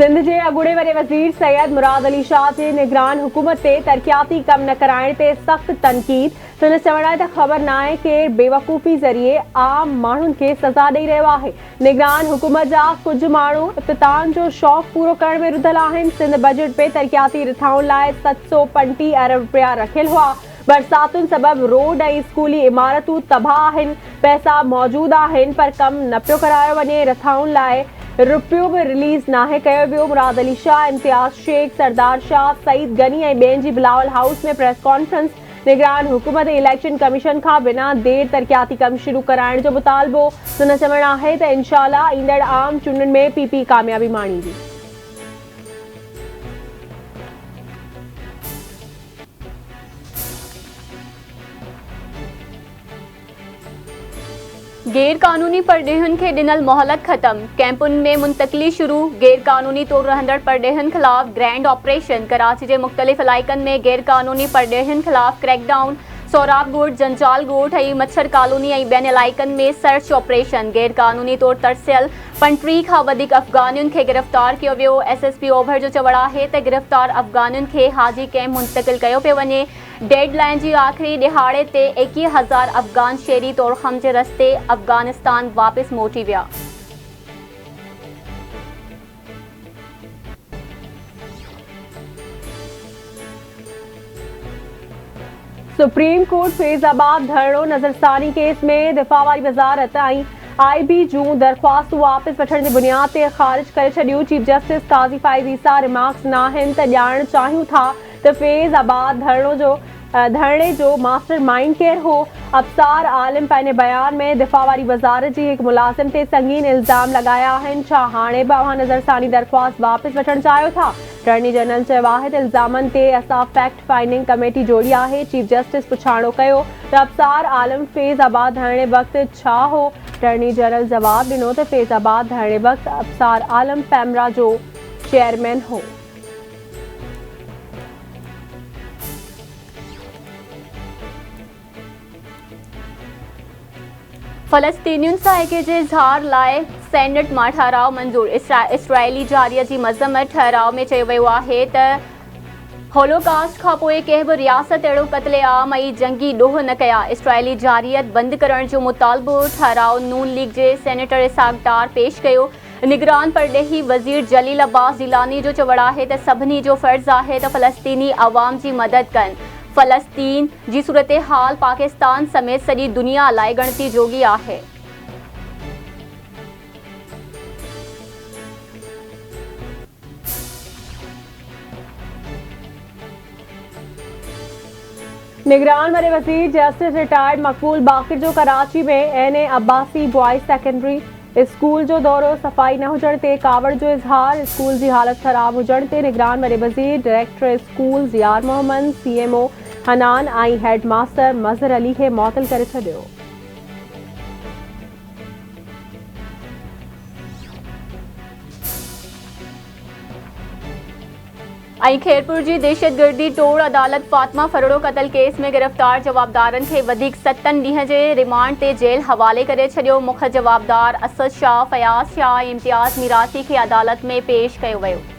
सिंध जे अॻूणे वॾे वज़ीर सैयद मुराद अली शाह जे निगरान हुकूमत ते तरक़ियाती कम न कराइण ते सख़्त तनक़ीद। संदसि चवण आहे त ख़बर नाहे केरु बेवकूफ़ी ज़रिए आम माण्हुनि खे सज़ा ॾेई रहियो आहे। निगरान हुकूमत जा कुझु माण्हू इफ़्तितान जो शौक़ पूरो करण में रुधल आहिनि। सिंध बजट में तरक़ियाती रिथाउनि लाइ 735 अरब रुपया रखियल हुआ। बरसातुनि सबबि रोड ऐं स्कूली इमारतूं तबाह आहिनि। पैसा मौजूदु आहिनि पर कमु न पियो करायो वञे। रिथाउनि लाइ रुपयो बि रिलीज़ नाहे कयो वियो। मुराद अली शाह, इम्तियाज़ शेख, सरदार शाह, सईद गनी ऐं ॿियनि जी बिलावल हाउस में प्रेस कॉन्फ्रेंस। निगरान हुकूमत इलेक्शन कमीशन खां बिना देर तरक़ियाती कम शुरू कराइण जो मुतालबो। संदसि चवणु आहे त इंशाअल्लाह ईंदड़ आम चूंडुनि में पीपी कामयाबी माणींदी। गैर कानूनी परडेहन के डिनल मोहलत खत्म। कैंपुनि में मुंतकिली शुरू। गैर कानूनी तौर रहंदड़ परडेहन खिलाफ ग्रैंड ऑपरेशन। कराची के मुख्तलिफ इलाइक़नि में गैर कानूनी परडेहन खिलाफ क्रैकडाउन। सोराब ॻोठ, जंजाल ॻोठ ऐं मच्छर कॉलोनी ऐं ॿियनि इलाइक़नि में सर्च ऑपरेशन। गैर कानूनी तौर तरसियल 35 खां वधीक अफ़गानियुनि खे गिरफ़्तार कयो वियो। SSP ओभर जो चवणु आहे त गिरफ़्तार अफ़गानियुनि खे हाजी कैंप मुंतक़िल कयो पियो वञे। डेडलाइन जी आख़िरी ॾिहाड़े ते 21,000 अफ़गान शहरी तोड़ख़म जे रस्ते अफ़गानिस्तान वापसि मोटी विया। सुप्रीम कोर्ट फैज़ाबाद धरणो नज़रसानी केस में दिफ़ा वारी वज़ारत ऐं IB जूं दरख़्वास्तूं वापसि वठण जी बुनियाद ते ख़ारिज करे छॾियूं। चीफ जस्टिस काज़ी फ़ाइज़ ईसा रिमार्क्स न आहिनि त ॼाणणु चाहियूं था त फैज़ाबाद धरणे जो मास्टर माइंड केरु हो। अबसार आलिम पंहिंजे बयान में दिफ़ा वारी वज़ारत जी हिकु मुलाज़िम ते संगीन इल्ज़ाम लॻाया आहिनि। छा हाणे बि अव्हां नज़रसानी दरख़्वास्त वापसि वठणु चाहियो था? अटॉर्नी जनरल चयो आहे त इल्ज़ामनि ते असां फैक्ट फाइंडिंग कमेटी जोड़ी आहे। चीफ जस्टिस पुछाणो कयो त अबसार आलिम फैज़ाबाद धरणे वक़्तु छा हो। अटॉर्नी जनरल जवाबु ॾिनो त फैज़ाबाद धरणे वक़्तु अबसार आलिम पैमरा जो चेयरमैन हो। फ़लस्तीनियुनि सां एके जे इज़हार लाइ सेनेट मां ठहराव मंज़ूर। इसराइली जारियत जी मज़म्मत। ठहराव में चयो वियो आहे त होलोकास्ट खां पोइ कंहिं बि रियासत अहिड़ो क़त्लेआम ऐं जंगी ॾोह न कया। इसराइली जारियत बंदि करण जो मुतालबो। ठहराव नून लीग जे सेनेटर इसहाक़ डार पेश कयो। निगरान परडेही वज़ीर जलील अब्बास जिलानी जो चवणु आहे त सभिनी जो फ़र्ज़ु आहे त फ़लस्तीनी अवाम जी मदद कनि। फ़लस्तीन जी सूरत हाल पाकिस्तान समेत सॼी दुनिया लाइ ॻणती जोगी आहे। निगरान वॾे वज़ीर जस्टिस रिटायर्ड मक़बूल बाक़िर जो कराची में NA Abbasi boys secondary school जो दौरो। सफ़ाई न हुजण ते कावड़ जो इज़हार। स्कूल जी हालत ख़राब हुजण ते निगरान वॾे वज़ीर director school Ziyar Mohammad, CMO Hanan ऐं हेड मास्टर मज़हर अली खे मुअतल करे छॾियो। ऐं खेरपुर जी दहशतगर्दी टोड़ अदालत फातिमा फरोड़ो क़त्ल केस में गिरफ़्तार जवाबदारनि खे वधीक 7 ॾींहं जे रिमांड ते जेल हवाले करे छॾियो। मुख्य जवाबदार असद शाह, फयाज़ शाह ऐं इम्तियाज़ मीरासी खे अदालत में पेश कयो वियो।